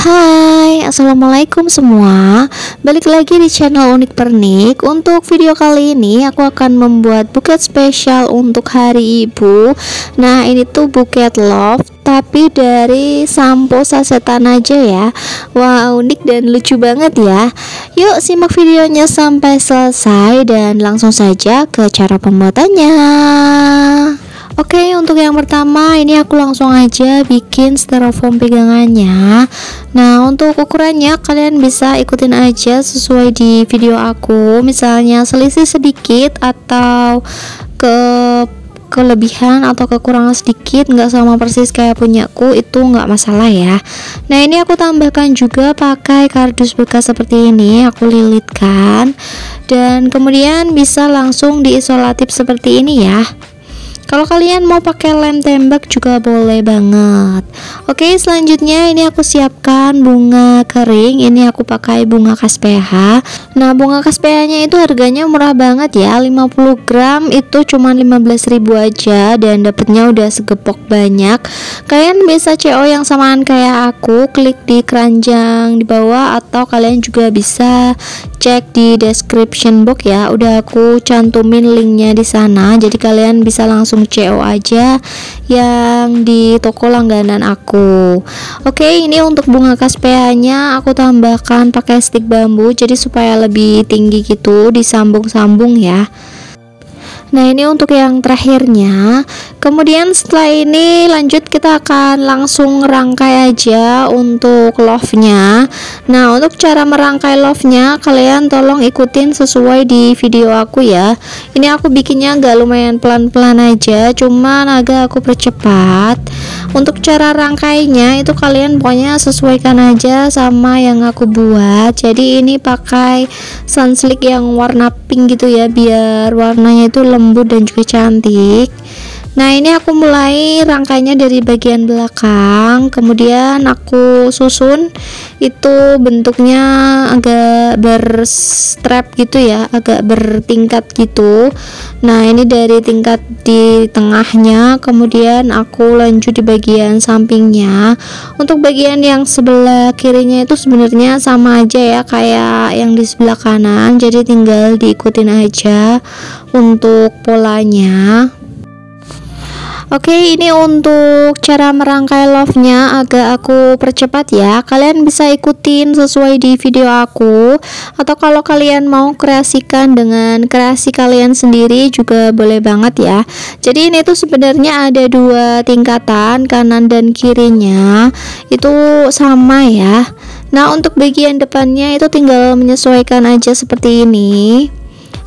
Hai, assalamualaikum semua. Balik lagi di channel Unik Pernik. Untuk video kali ini aku akan membuat buket spesial untuk Hari Ibu. Nah, ini tuh buket love tapi dari sampo sasetan aja ya. Wah, unik dan lucu banget ya. Yuk simak videonya sampai selesai dan langsung saja ke cara pembuatannya. Oke, untuk yang pertama ini aku langsung aja bikin styrofoam pegangannya. Nah, untuk ukurannya kalian bisa ikutin aja sesuai di video aku. Misalnya selisih sedikit atau kelebihan atau kekurangan sedikit, nggak sama persis kayak punyaku, itu nggak masalah ya. Nah, ini aku tambahkan juga pakai kardus bekas seperti ini, aku lilitkan dan kemudian bisa langsung diisolatif seperti ini ya. Kalau kalian mau pakai lem tembak juga boleh banget. Oke, selanjutnya ini aku siapkan bunga kering. Ini aku pakai bunga Caspea. Nah, bunga Caspea nya itu harganya murah banget ya, 50 gram itu cuma 15.000 aja dan dapetnya udah segepok banyak. Kalian bisa CO yang samaan kayak aku, klik di keranjang di bawah atau kalian juga bisa cek di description box ya. Udah aku cantumin linknya di sana, jadi kalian bisa langsung CO aja yang di toko langganan aku. Oke, ini untuk bunga Caspea nya aku tambahkan pakai stik bambu, jadi supaya lebih tinggi gitu, disambung-sambung ya. Nah, ini untuk yang terakhirnya. Kemudian setelah ini lanjut kita akan langsung rangkai aja untuk love-nya. Nah, untuk cara merangkai love-nya kalian tolong ikutin sesuai di video aku ya. Ini aku bikinnya agak lumayan pelan-pelan aja, cuman agak aku percepat. Untuk cara rangkainya itu kalian pokoknya sesuaikan aja sama yang aku buat. Jadi ini pakai sunslick yang warna pink gitu ya, biar warnanya itu lembut dan juga cantik. Nah, ini aku mulai rangkainya dari bagian belakang, kemudian aku susun. Itu bentuknya agak berstrap gitu ya, agak bertingkat gitu. Nah, ini dari tingkat di tengahnya, kemudian aku lanjut di bagian sampingnya. Untuk bagian yang sebelah kirinya itu sebenarnya sama aja ya kayak yang di sebelah kanan, jadi tinggal diikutin aja untuk polanya. Oke, ini untuk cara merangkai love-nya agak aku percepat ya. Kalian bisa ikutin sesuai di video aku, atau kalau kalian mau kreasikan dengan kreasi kalian sendiri juga boleh banget ya. Jadi ini tuh sebenarnya ada dua tingkatan, kanan dan kirinya itu sama ya. Nah, untuk bagian depannya itu tinggal menyesuaikan aja seperti ini.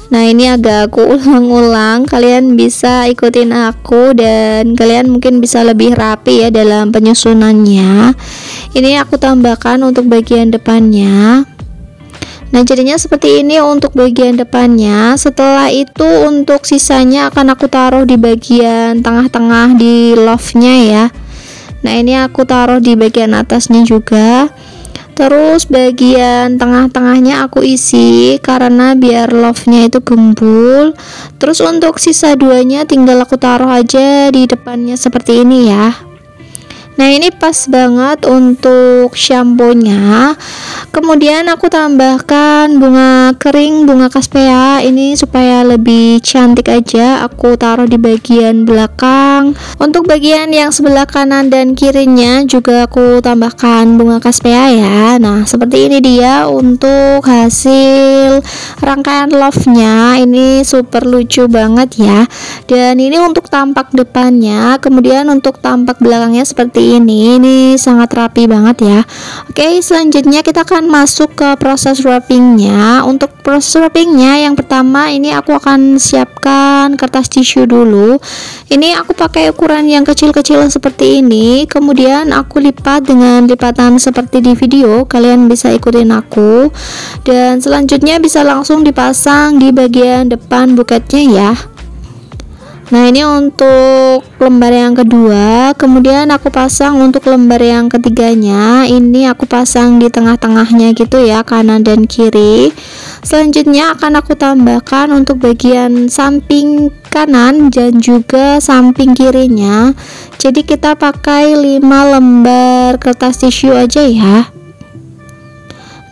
Nah, ini agak aku ulang-ulang, kalian bisa ikutin aku dan kalian mungkin bisa lebih rapi ya dalam penyusunannya. Ini aku tambahkan untuk bagian depannya. Nah, jadinya seperti ini untuk bagian depannya. Setelah itu untuk sisanya akan aku taruh di bagian tengah-tengah di love-nya ya. Nah, ini aku taruh di bagian atasnya juga. Terus bagian tengah-tengahnya aku isi karena biar love-nya itu gembul. Terus untuk sisa duanya tinggal aku taruh aja di depannya seperti ini ya. Nah, ini pas banget untuk shampoo-nya. Kemudian aku tambahkan bunga kering, bunga Caspea ini supaya lebih cantik aja. Aku taruh di bagian belakang. Untuk bagian yang sebelah kanan dan kirinya juga aku tambahkan bunga Caspea ya. Nah, seperti ini dia untuk hasil rangkaian love-nya. Ini super lucu banget ya. Dan ini untuk tampak depannya, kemudian untuk tampak belakangnya seperti ini sangat rapi banget ya. Oke, selanjutnya kita akan masuk ke proses wrappingnya. Untuk proses wrappingnya yang pertama ini aku akan siapkan kertas tisu dulu. Ini aku pakai ukuran yang kecil-kecil seperti ini, kemudian aku lipat dengan lipatan seperti di video. Kalian bisa ikutin aku dan selanjutnya bisa langsung dipasang di bagian depan buketnya ya. Nah, ini untuk lembar yang kedua, kemudian aku pasang untuk lembar yang ketiganya. Ini aku pasang di tengah-tengahnya gitu ya, kanan dan kiri. Selanjutnya akan aku tambahkan untuk bagian samping kanan dan juga samping kirinya. Jadi kita pakai 5 lembar kertas tisu aja ya.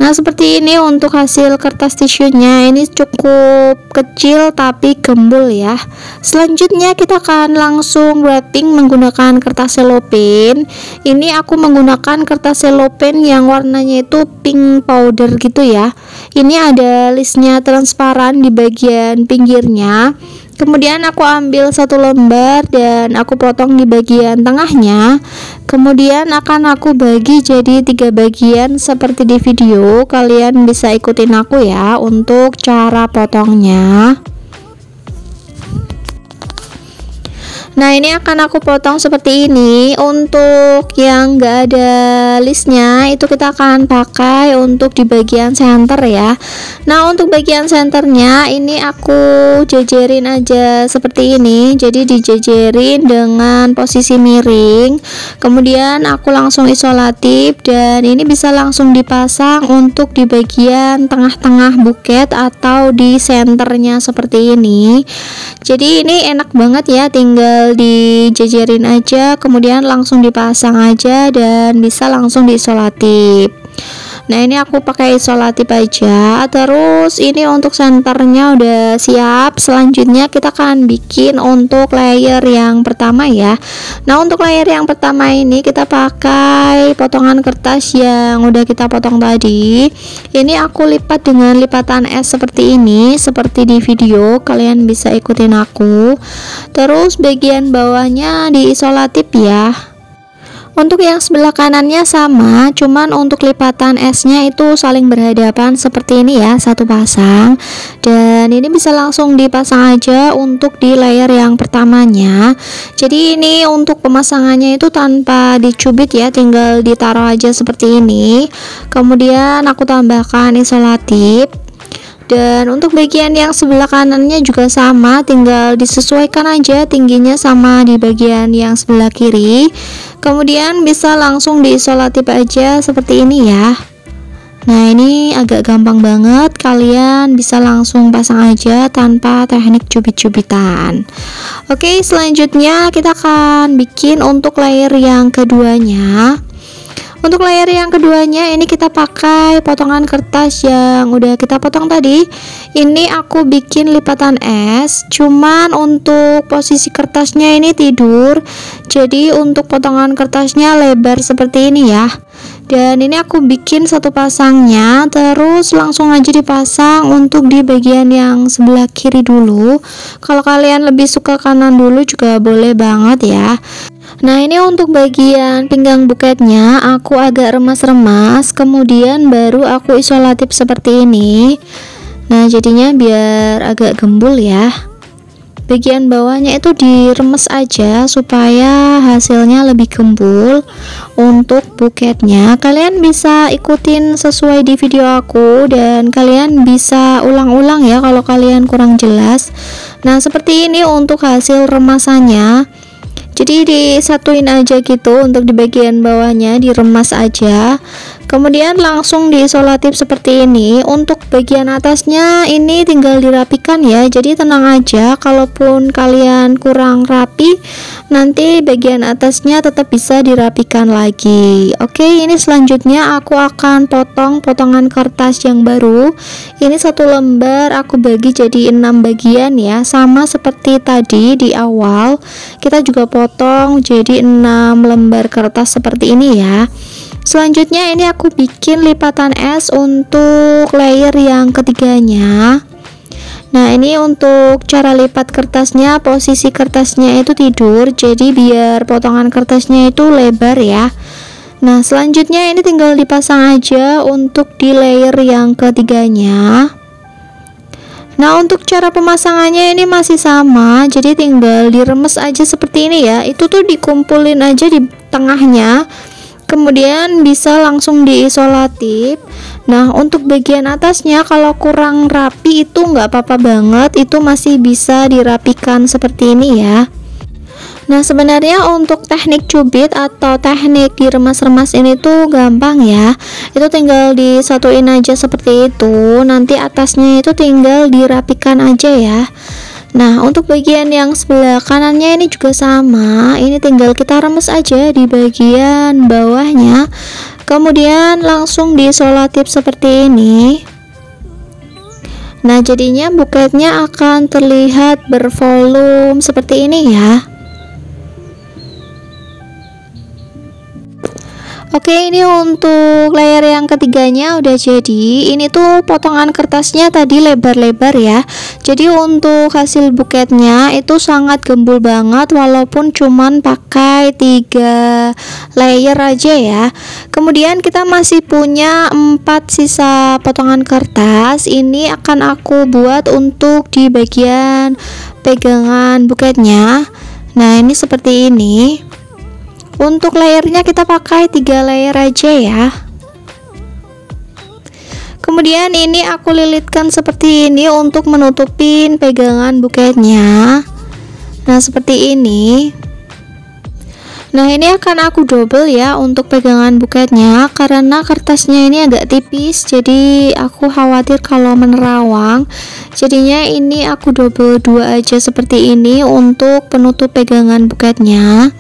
Nah, seperti ini untuk hasil kertas tisunya. Ini cukup kecil tapi gembul ya. Selanjutnya kita akan langsung wrapping menggunakan kertas selopin. Ini aku menggunakan kertas selopin yang warnanya itu pink powder gitu ya. Ini ada listnya transparan di bagian pinggirnya. Kemudian aku ambil satu lembar dan aku potong di bagian tengahnya. Kemudian akan aku bagi jadi 3 bagian seperti di video. Kalian bisa ikutin aku ya untuk cara potongnya. Nah, ini akan aku potong seperti ini. Untuk yang enggak ada listnya itu kita akan pakai untuk di bagian center ya. Nah, untuk bagian senternya ini aku jejerin aja seperti ini. Jadi dijejerin dengan posisi miring. Kemudian aku langsung isolatif dan ini bisa langsung dipasang untuk di bagian tengah-tengah buket atau di senternya seperti ini. Jadi ini enak banget ya, tinggal dijejerin aja kemudian langsung dipasang aja dan bisa langsung diisolatif. Nah, ini aku pakai isolatif aja. Terus ini untuk senternya udah siap. Selanjutnya kita akan bikin untuk layer yang pertama ya. Nah, untuk layer yang pertama ini kita pakai potongan kertas yang udah kita potong tadi. Ini aku lipat dengan lipatan es seperti ini, seperti di video. Kalian bisa ikutin aku. Terus bagian bawahnya diisolatif ya. Untuk yang sebelah kanannya sama, cuman untuk lipatan esnya itu saling berhadapan seperti ini ya, satu pasang. Dan ini bisa langsung dipasang aja untuk di layer yang pertamanya. Jadi ini untuk pemasangannya itu tanpa dicubit ya, tinggal ditaruh aja seperti ini. Kemudian aku tambahkan isolatif. Dan untuk bagian yang sebelah kanannya juga sama, tinggal disesuaikan aja tingginya sama di bagian yang sebelah kiri. Kemudian bisa langsung diisolatif aja seperti ini ya. Nah, ini agak gampang banget, kalian bisa langsung pasang aja tanpa teknik cubit-cubitan. Oke, selanjutnya kita akan bikin untuk layer yang keduanya. Untuk layer yang keduanya ini kita pakai potongan kertas yang udah kita potong tadi. Ini aku bikin lipatan es, cuman untuk posisi kertasnya ini tidur. Jadi untuk potongan kertasnya lebar seperti ini ya. Dan ini aku bikin satu pasangnya, terus langsung aja dipasang untuk di bagian yang sebelah kiri dulu. Kalau kalian lebih suka kanan dulu juga boleh banget ya. Nah, ini untuk bagian pinggang buketnya aku agak remas-remas, kemudian baru aku isolatif seperti ini. Nah, jadinya biar agak gembul ya. Bagian bawahnya itu diremes aja supaya hasilnya lebih gembul. Untuk buketnya kalian bisa ikutin sesuai di video aku dan kalian bisa ulang-ulang ya kalau kalian kurang jelas. Nah, seperti ini untuk hasil remasannya. Jadi disatuin aja gitu, untuk di bagian bawahnya diremas aja. Kemudian langsung diisolatif seperti ini. Untuk bagian atasnya ini tinggal dirapikan ya. Jadi tenang aja, kalaupun kalian kurang rapi, nanti bagian atasnya tetap bisa dirapikan lagi. Oke, ini selanjutnya aku akan potong potongan kertas yang baru. Ini satu lembar aku bagi jadi 6 bagian ya, sama seperti tadi di awal. Kita juga potong jadi 6 lembar kertas seperti ini ya. Selanjutnya ini aku bikin lipatan es untuk layer yang ketiganya. Nah, ini untuk cara lipat kertasnya, posisi kertasnya itu tidur, jadi biar potongan kertasnya itu lebar ya. Nah, selanjutnya ini tinggal dipasang aja untuk di layer yang ketiganya. Nah, untuk cara pemasangannya ini masih sama, jadi tinggal diremes aja seperti ini ya. Itu tuh dikumpulin aja di tengahnya, kemudian bisa langsung diisolatif. Nah, untuk bagian atasnya kalau kurang rapi itu nggak apa-apa banget, itu masih bisa dirapikan seperti ini ya. Nah, sebenarnya untuk teknik cubit atau teknik diremas-remas ini tuh gampang ya. Itu tinggal disatuin aja seperti itu. Nanti atasnya itu tinggal dirapikan aja ya. Nah, untuk bagian yang sebelah kanannya ini juga sama. Ini tinggal kita remes aja di bagian bawahnya. Kemudian langsung disolatif seperti ini. Nah, jadinya buketnya akan terlihat bervolume seperti ini ya. Oke, ini untuk layer yang ketiganya udah jadi. Ini tuh potongan kertasnya tadi lebar-lebar ya. Jadi untuk hasil buketnya itu sangat gembul banget walaupun cuman pakai 3 layer aja ya. Kemudian kita masih punya 4 sisa potongan kertas. Ini akan aku buat untuk di bagian pegangan buketnya. Nah, ini seperti ini. Untuk layernya kita pakai 3 layer aja ya. Kemudian ini aku lilitkan seperti ini untuk menutupin pegangan buketnya. Nah, seperti ini. Nah, ini akan aku double ya untuk pegangan buketnya karena kertasnya ini agak tipis, jadi aku khawatir kalau menerawang. Jadinya ini aku double 2 aja seperti ini untuk penutup pegangan buketnya.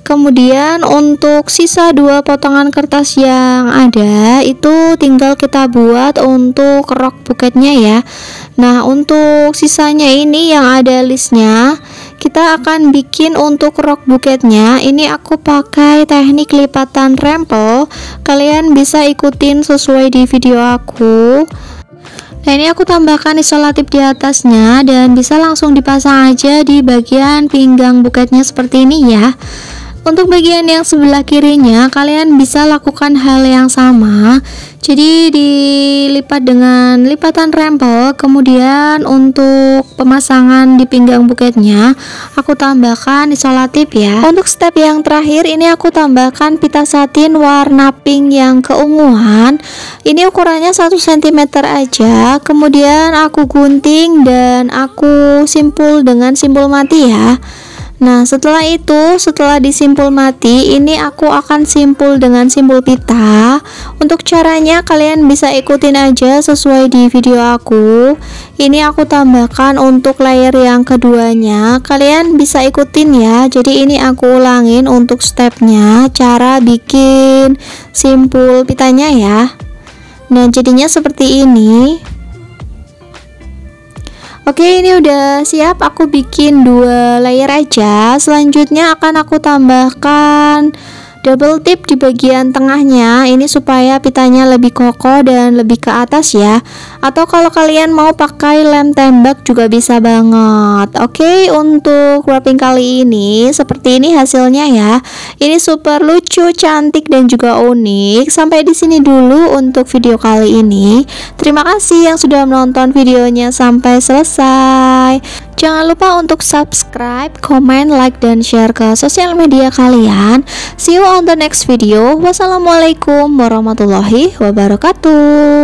Kemudian untuk sisa 2 potongan kertas yang ada itu tinggal kita buat untuk rok buketnya ya. Nah, untuk sisanya ini yang ada listnya, kita akan bikin untuk rok buketnya. Ini aku pakai teknik lipatan rempel. Kalian bisa ikutin sesuai di video aku. Nah, ini aku tambahkan isolatif di atasnya dan bisa langsung dipasang aja di bagian pinggang buketnya seperti ini ya. Untuk bagian yang sebelah kirinya kalian bisa lakukan hal yang sama. Jadi dilipat dengan lipatan rempel. Kemudian untuk pemasangan di pinggang buketnya aku tambahkan isolatif ya. Untuk step yang terakhir ini aku tambahkan pita satin warna pink yang keunguan. Ini ukurannya 1 cm aja. Kemudian aku gunting dan aku simpul dengan simpul mati ya. Nah, setelah itu, setelah disimpul mati, ini aku akan simpul dengan simpul pita. Untuk caranya kalian bisa ikutin aja sesuai di video aku. Ini aku tambahkan untuk layer yang keduanya. Kalian bisa ikutin ya. Jadi ini aku ulangin untuk stepnya, cara bikin simpul pitanya ya. Nah, jadinya seperti ini. Oke, ini udah siap. Aku bikin 2 layer aja. Selanjutnya akan aku tambahkan double tip di bagian tengahnya. Ini supaya pitanya lebih kokoh dan lebih ke atas ya. Atau kalau kalian mau pakai lem tembak juga bisa banget. Oke, untuk wrapping kali ini seperti ini hasilnya ya. Ini super lucu, cantik dan juga unik. Sampai di sini dulu untuk video kali ini. Terima kasih yang sudah menonton videonya sampai selesai. Jangan lupa untuk subscribe, comment, like, dan share ke sosial media kalian. See you on the next video. Wassalamualaikum warahmatullahi wabarakatuh.